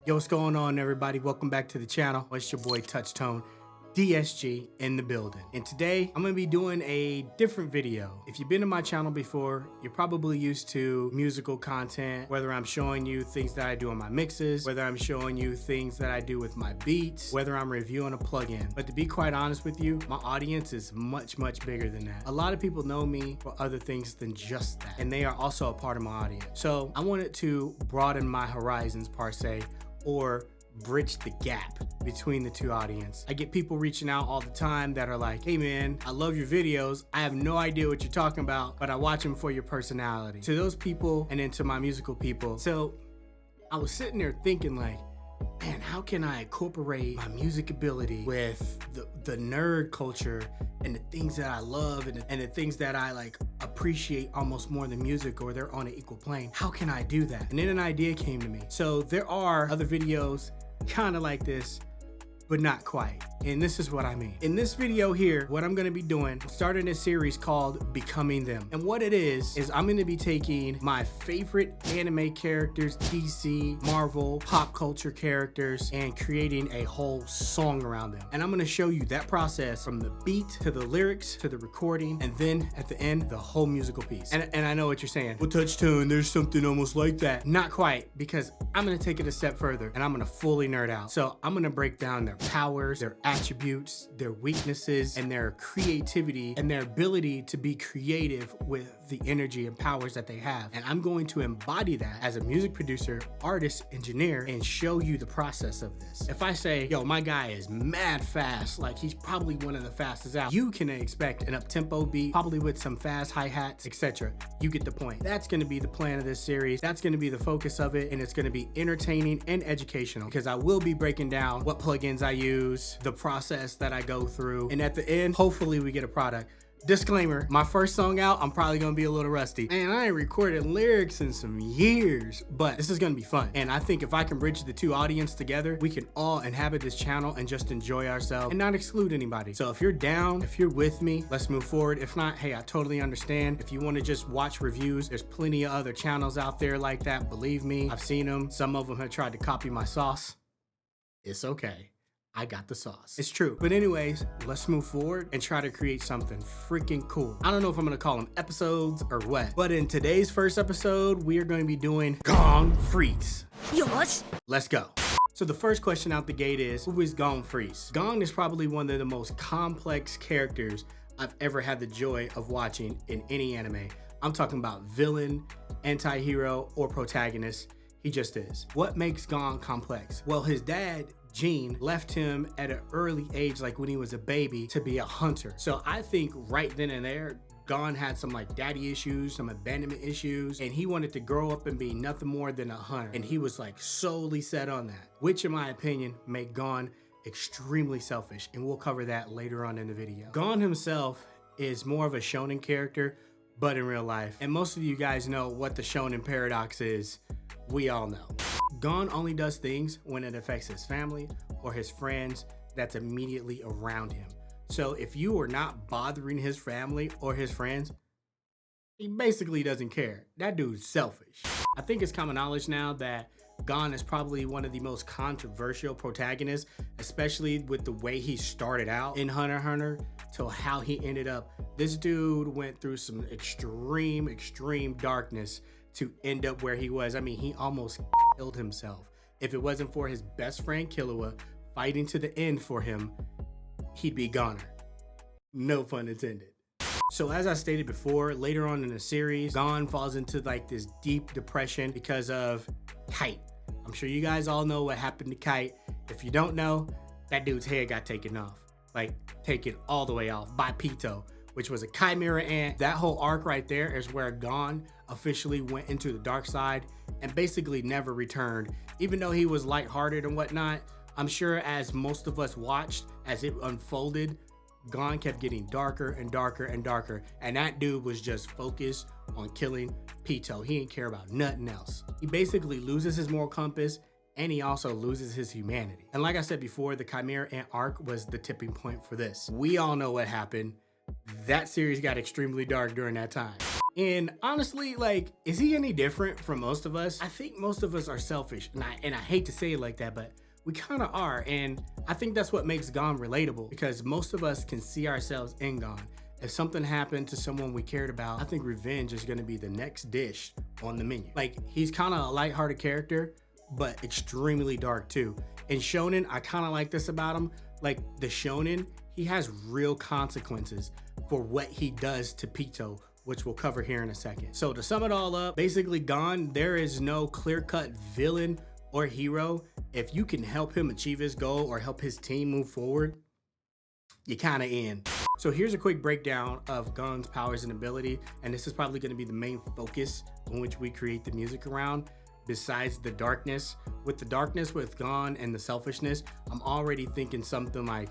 Yo, what's going on, everybody? Welcome back to the channel. It's your boy TouchTone, DSG in the building. And today I'm gonna be doing a different video. If you've been to my channel before, you're probably used to musical content, whether I'm showing you things that I do on my mixes, whether I'm showing you things that I do with my beats, whether I'm reviewing a plugin. But to be quite honest with you, my audience is much bigger than that. A lot of people know me for other things than just that, and they are also a part of my audience. So I wanted to broaden my horizons, per se, or bridge the gap between the two audience. I get people reaching out all the time that are like, hey man, I love your videos. I have no idea what you're talking about, but I watch them for your personality. To those people, and then to my musical people. So I was sitting there thinking like, man, how can I incorporate my music ability with the nerd culture and the things that I love and the things that I like appreciate almost more than music, or they're on an equal plane? How can I do that? And then an idea came to me. So there are other videos kind of like this, but not quite. And this is what I mean. In this video here, what I'm gonna be doing, I'm starting a series called Becoming Them. And what it is I'm gonna be taking my favorite anime characters, DC, Marvel, pop culture characters, and creating a whole song around them. And I'm gonna show you that process from the beat to the lyrics to the recording, and then at the end, the whole musical piece. And I know what you're saying. Well, TouchTone, there's something almost like that. Not quite, because I'm gonna take it a step further and I'm gonna fully nerd out. So I'm gonna break down their powers, their attributes, their weaknesses, and their creativity and their ability to be creative with the energy and powers that they have. And I'm going to embody that as a music producer, artist, engineer, and show you the process of this. If I say, yo, my guy is mad fast, like he's probably one of the fastest out, you can expect an up-tempo beat, probably with some fast hi-hats, etc. You get the point. That's gonna be the plan of this series. That's gonna be the focus of it, and it's gonna be entertaining and educational, because I will be breaking down what plugins I use, the process that I go through, and at the end, hopefully we get a product. Disclaimer, my first song out, I'm probably gonna be a little rusty. Man, I ain't recorded lyrics in some years, but this is gonna be fun. And I think if I can bridge the two audience together, we can all inhabit this channel and just enjoy ourselves and not exclude anybody. So if you're down, if you're with me, let's move forward. If not, hey, I totally understand. If you wanna just watch reviews, there's plenty of other channels out there like that. Believe me, I've seen them. Some of them have tried to copy my sauce. It's okay. I got the sauce. It's true. But anyways, let's move forward and try to create something freaking cool. I don't know if I'm gonna call them episodes or what, but in today's first episode, we are going to be doing Gon Freecss. Yosh. Let's go. So the first question out the gate is, who is Gon Freecss? Gon is probably one of the most complex characters I've ever had the joy of watching in any anime. I'm talking about villain, anti-hero, or protagonist. He just is. What makes Gon complex? Well, his dad, Gene, left him at an early age, like when he was a baby, to be a hunter. So I think right then and there, Gon had some like daddy issues, some abandonment issues, and he wanted to grow up and be nothing more than a hunter. And he was like solely set on that, which in my opinion made Gon extremely selfish. And we'll cover that later on in the video. Gon himself is more of a shonen character, but in real life. And most of you guys know what the shonen paradox is. We all know. Gon only does things when it affects his family or his friends that's immediately around him. So if you are not bothering his family or his friends, he basically doesn't care. That dude's selfish. I think it's common knowledge now that Gon is probably one of the most controversial protagonists, especially with the way he started out in Hunter x Hunter to how he ended up. This dude went through some extreme darkness to end up where he was. I mean, he almost killed himself. If it wasn't for his best friend Killua fighting to the end for him, he'd be goner. No pun intended. So as I stated before, later on in the series, Gon falls into like this deep depression because of Kite. I'm sure you guys all know what happened to Kite. If you don't know, that dude's head got taken off. Like, taken all the way off by Pito, which was a chimera ant. That whole arc right there is where Gon officially went into the dark side and basically never returned. Even though he was lighthearted and whatnot, I'm sure as most of us watched as it unfolded, Gon kept getting darker and darker and darker, and that dude was just focused on killing Pito. He didn't care about nothing else. He basically loses his moral compass, and he also loses his humanity. And like I said before, the Chimera Ant arc was the tipping point for this. We all know what happened. That series got extremely dark during that time. And honestly, like, is he any different from most of us? I think most of us are selfish, and I hate to say it like that, but we kind of are. And I think that's what makes Gon relatable, because most of us can see ourselves in Gon. If something happened to someone we cared about, I think revenge is gonna be the next dish on the menu. Like, he's kind of a lighthearted character, but extremely dark too. In Shonen, I kind of like this about him. Like, the Shonen, he has real consequences for what he does to Pito, which we'll cover here in a second. So to sum it all up, basically Gon, there is no clear-cut villain or hero. If you can help him achieve his goal or help his team move forward, you kind of in. So here's a quick breakdown of Gon's powers and ability, and this is probably going to be the main focus on which we create the music around, besides the darkness. With the darkness with Gon and the selfishness, I'm already thinking something like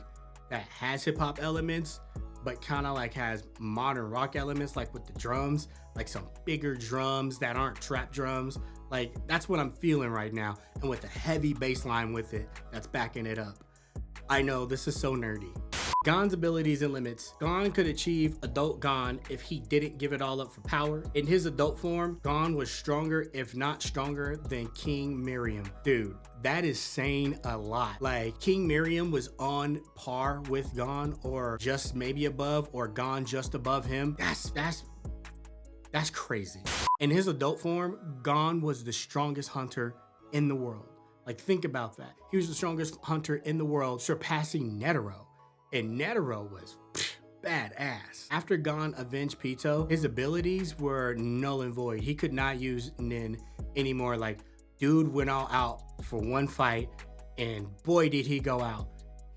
that has hip-hop elements, but kind of like has modern rock elements, like with the drums, like some bigger drums that aren't trap drums. Like, that's what I'm feeling right now, and with a heavy bass line with it that's backing it up. I know this is so nerdy. Gon's abilities and limits. Gon could achieve adult Gon if he didn't give it all up for power. In his adult form, Gon was stronger, if not stronger, than King Miriam. Dude, that is saying a lot. Like, King Miriam was on par with Gon, or just maybe above, or Gon just above him. That's crazy. In his adult form, Gon was the strongest hunter in the world. Like, think about that. He was the strongest hunter in the world, surpassing Netero. And Netero was badass. After Gon avenged Pito, his abilities were null and void. He could not use Nin anymore. Like, dude went all out for one fight, and boy did he go out.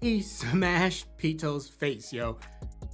He smashed Pito's face, yo.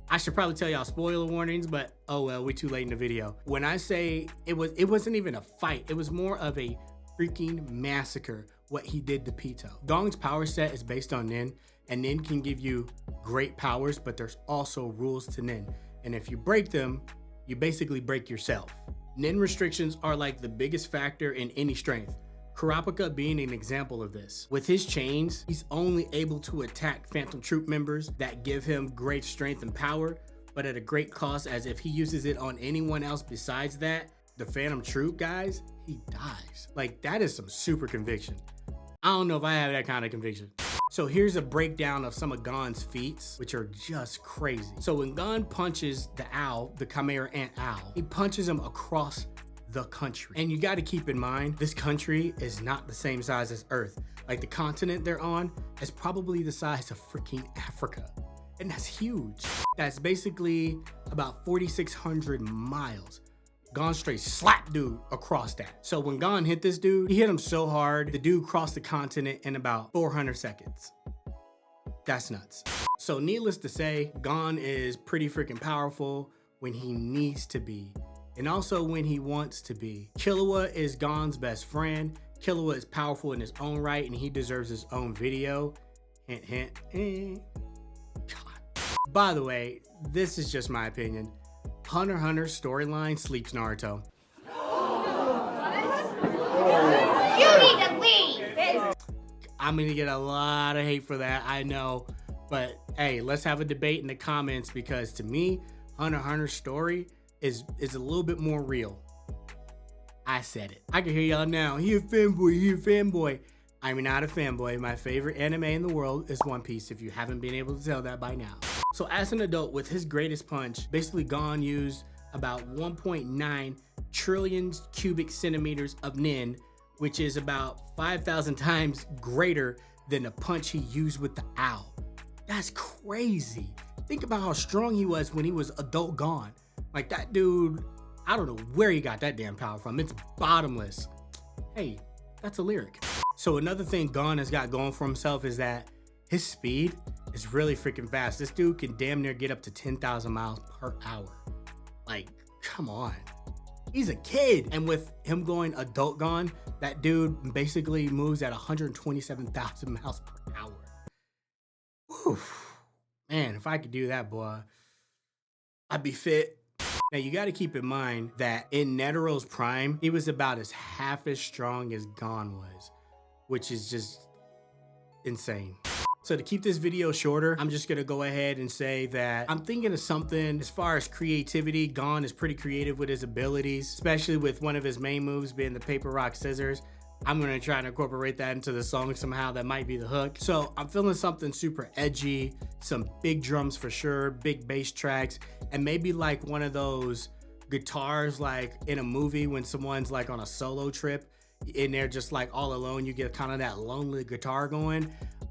I should probably tell y'all spoiler warnings, but oh well, we too late in the video. When I say it wasn't even a fight, it was more of a freaking massacre what he did to Pito. Gon's power set is based on Nin, and Nin can give you great powers, but there's also rules to Nin. And if you break them, you basically break yourself. Nin restrictions are like the biggest factor in any strength. Kurapika being an example of this. With his chains, he's only able to attack Phantom Troop members that give him great strength and power, but at a great cost, as if he uses it on anyone else besides that, the Phantom Troop guys, he dies. Like, that is some super conviction. I don't know if I have that kind of conviction. So here's a breakdown of some of Gon's feats, which are just crazy. So when Gon punches the owl, the Chimera Ant owl, he punches him across the country. And you got to keep in mind, this country is not the same size as Earth. Like, the continent they're on is probably the size of freaking Africa. And that's huge. That's basically about 4,600 miles. Gon straight slapped dude across that. So when Gon hit this dude, he hit him so hard, the dude crossed the continent in about 400 seconds. That's nuts. So needless to say, Gon is pretty freaking powerful when he needs to be, and also when he wants to be. Killua is Gon's best friend. Killua is powerful in his own right, and he deserves his own video. Hint, hint. God. By the way, this is just my opinion. Hunter x Hunter storyline sleeps Naruto. You need to leave! I'm gonna get a lot of hate for that, I know. But hey, let's have a debate in the comments, because to me, Hunter x Hunter's story is a little bit more real. I said it. I can hear y'all now. He a fanboy. I'm not a fanboy. My favorite anime in the world is One Piece, if you haven't been able to tell that by now. So as an adult, with his greatest punch, basically Gon used about 1.9 trillion cubic centimeters of Nin, which is about 5,000 times greater than the punch he used with the owl. That's crazy. Think about how strong he was when he was adult Gon. Like, that dude, I don't know where he got that damn power from. It's bottomless. Hey, that's a lyric. So another thing Gon has got going for himself is that his speed is really freaking fast. This dude can damn near get up to 10,000 miles per hour. Like, come on. He's a kid. And with him going adult Gon, that dude basically moves at 127,000 miles per hour. Whew. Man, if I could do that, boy, I'd be fit. Now, you got to keep in mind that in Netero's prime, he was about half as strong as Gon was, which is just insane. So to keep this video shorter, I'm just gonna go ahead and say that I'm thinking of something as far as creativity. Gon is pretty creative with his abilities, especially with one of his main moves being the paper, rock, scissors. I'm gonna try and incorporate that into the song somehow. That might be the hook. So I'm feeling something super edgy, some big drums for sure, big bass tracks, and maybe like one of those guitars like in a movie when someone's like on a solo trip and they're just like all alone, you get kind of that lonely guitar going.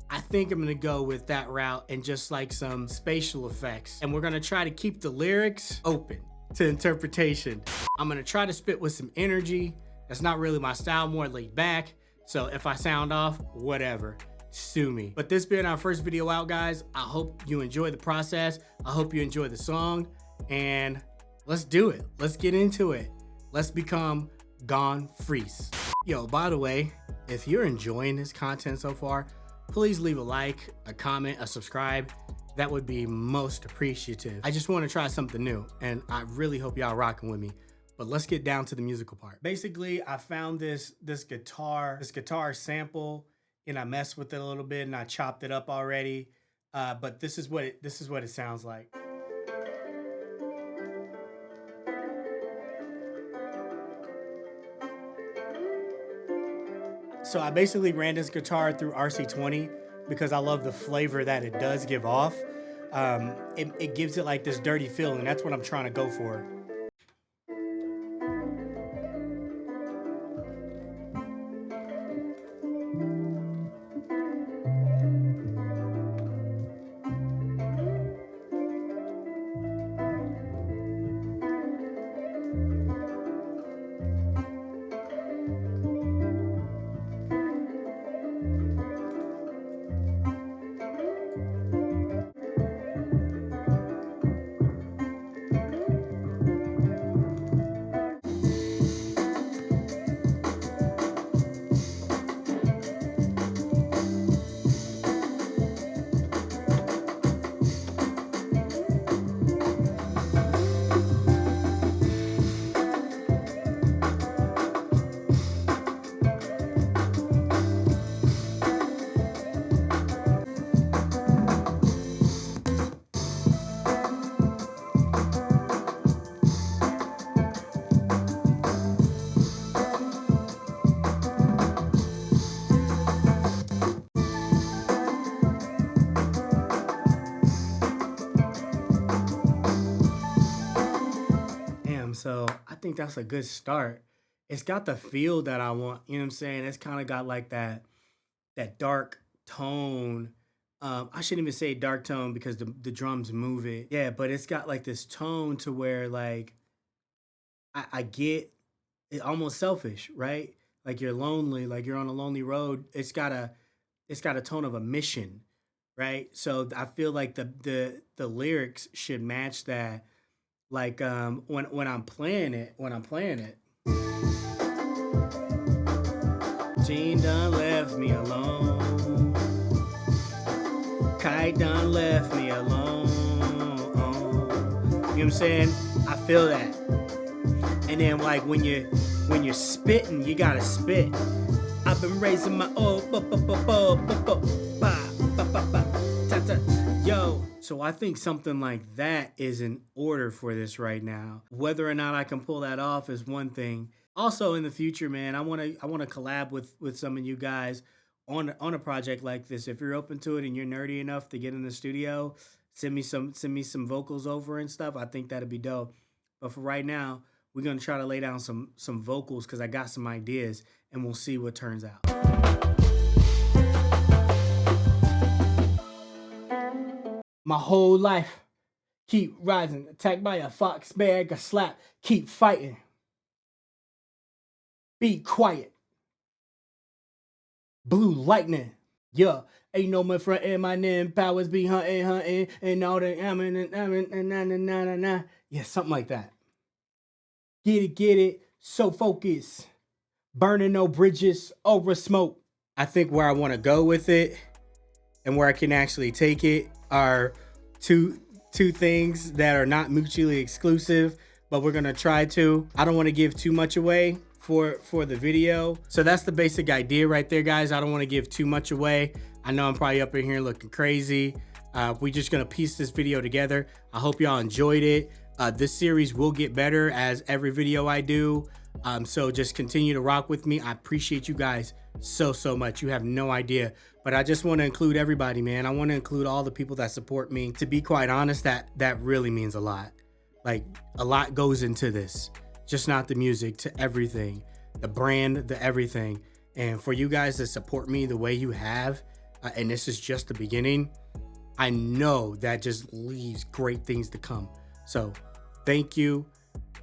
I think I'm gonna go with that route and just like some spatial effects. And we're gonna try to keep the lyrics open to interpretation. I'm gonna try to spit with some energy. That's not really my style, more laid back. So if I sound off, whatever, sue me. But this being our first video out, guys, I hope you enjoy the process. I hope you enjoy the song, and let's do it. Let's get into it. Let's become Gon Freecss. Yo, by the way, if you're enjoying this content so far, please leave a like, a comment, a subscribe. That would be most appreciative. I just want to try something new, and I really hope y'all rocking with me. But let's get down to the musical part. Basically, I found this guitar sample, and I messed with it a little bit, and I chopped it up already. But this is what it sounds like. So I basically ran this guitar through RC20 because I love the flavor that it does give off. It gives it like this dirty feel, and that's what I'm trying to go for. So I think that's a good start. It's got the feel that I want, you know what I'm saying? It's kind of got like that dark tone. I shouldn't even say dark tone because the drums move it. Yeah, but it's got like this tone to where like I get it almost selfish, right? Like you're lonely, like you're on a lonely road. It's got a tone of a mission, right? So I feel like the lyrics should match that. Like when I'm playing it, Jean done left me alone. Kai done left me alone. You know what I'm saying? I feel that. And then like when you're spitting, you gotta spit. I've been raising my yo. So I think something like that is in order for this right now. Whether or not I can pull that off is one thing. Also in the future, man, I want to collab with some of you guys on a project like this. If you're open to it and you're nerdy enough to get in the studio, send me some vocals over and stuff. I think that'd be dope. But for right now, we're gonna try to lay down some vocals because I got some ideas, and we'll see what turns out. My whole life, keep rising, attacked by a fox, bag, a slap, keep fighting. Be quiet. Blue lightning, yeah. Ain't no my front and my name, powers be hunting, and all the yeah, something like that. Get it, so focus. Burning no bridges over smoke. I think where I want to go with it and where I can actually take it are two things that are not mutually exclusive, but we're gonna try to. I don't want to give too much away for the video. So that's the basic idea right there, guys. I don't want to give too much away. I know I'm probably up in here looking crazy. We're just gonna piece this video together. I hope y'all enjoyed it. This series will get better as every video I do. So just continue to rock with me. I appreciate you guys so much. You have no idea. But I just want to include everybody, man. I want to include all the people that support me. To be quite honest, that really means a lot. Like, a lot goes into this. Just not the music, to everything, the brand, the everything. And for you guys to support me the way you have, and this is just the beginning, I know that just leaves great things to come. So thank you.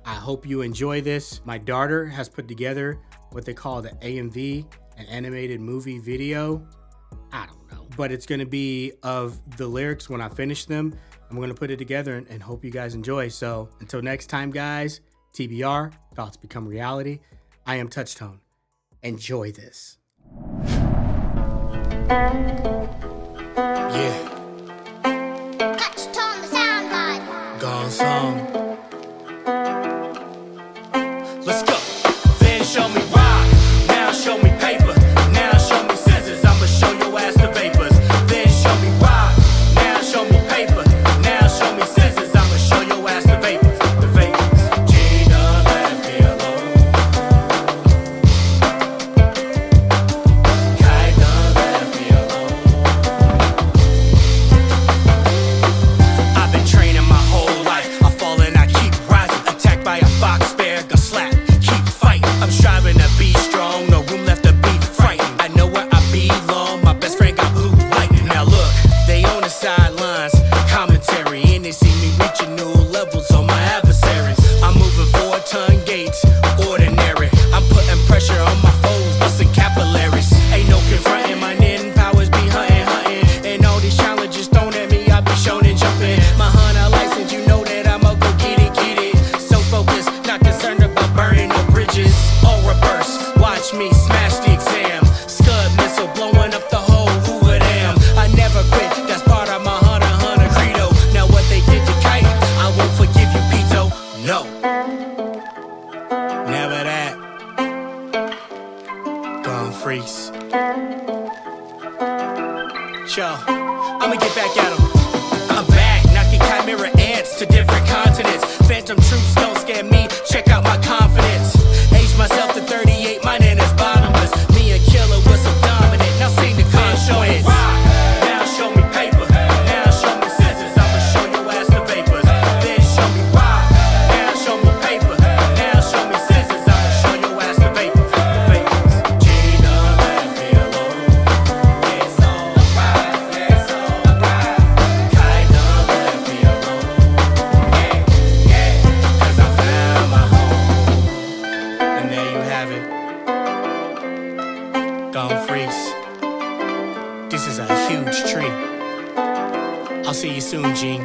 I hope you enjoy this. My daughter has put together what they call the AMV, an animated movie video. I don't know, but it's gonna be of the lyrics when I finish them. I'm gonna put it together and hope you guys enjoy. So until next time, guys, TBR, thoughts become reality. I am TouchTone. Enjoy this. Yeah. TouchTone, the sound god. Gon Song. Let's go. Then show me rock. Now show me paper. Now show me scissors. I'ma show your ass the vapors. Then show me rock. Now show me paper. Now show me scissors. I'ma show your ass the vapors. The vapors. Gina left me alone. Kai done left me alone. I've been training my whole life. I fall and I keep rising. Attacked by a fox bear, got slapped. Keep fighting. I'm striving to be strong. No room left to be frightened. I know where I belong. My best friend got blue lightning. Now look, they on the sidelines. Commentary, and they see me reaching new levels on my adversaries. I'm moving 4-ton gates, ordinary. I'm putting pressure on my foes, busting capillaries. Ain't no confronting, my ninja powers be hunting. And all these challenges thrown at me, I be shown and jumping. My hunter license, you know that I'ma go get it. So focused, not concerned about burning no bridges or reverse. Watch me smash the exam. Scud missile blowing up the whole Hoover-Dam. I never quit, that's part of my hunter credo. Now what they did to Kite, I won't forgive you, Pito. No, never that. Gon Freecss. Yo, I'ma get back at 'em. I'm back, knocking chimera ants to different continents. Phantom troops don't scare me, check out my confidence. Age myself to 38, my name is bottomless. Me a killer with some dominant, now sing the consequence. Now show me paper, now show me scissors. I'ma show your ass the vapors. Then show me rock, now show me paper. Now show me scissors, I'ma show your ass the vapors. The vapors. Gina left me alone. It's alright, it's alright. Kai done left me alone. Yeah, 'cause I found my home. And there you have it. Gon Freecss. This is a huge tree. I'll see you soon, Gene.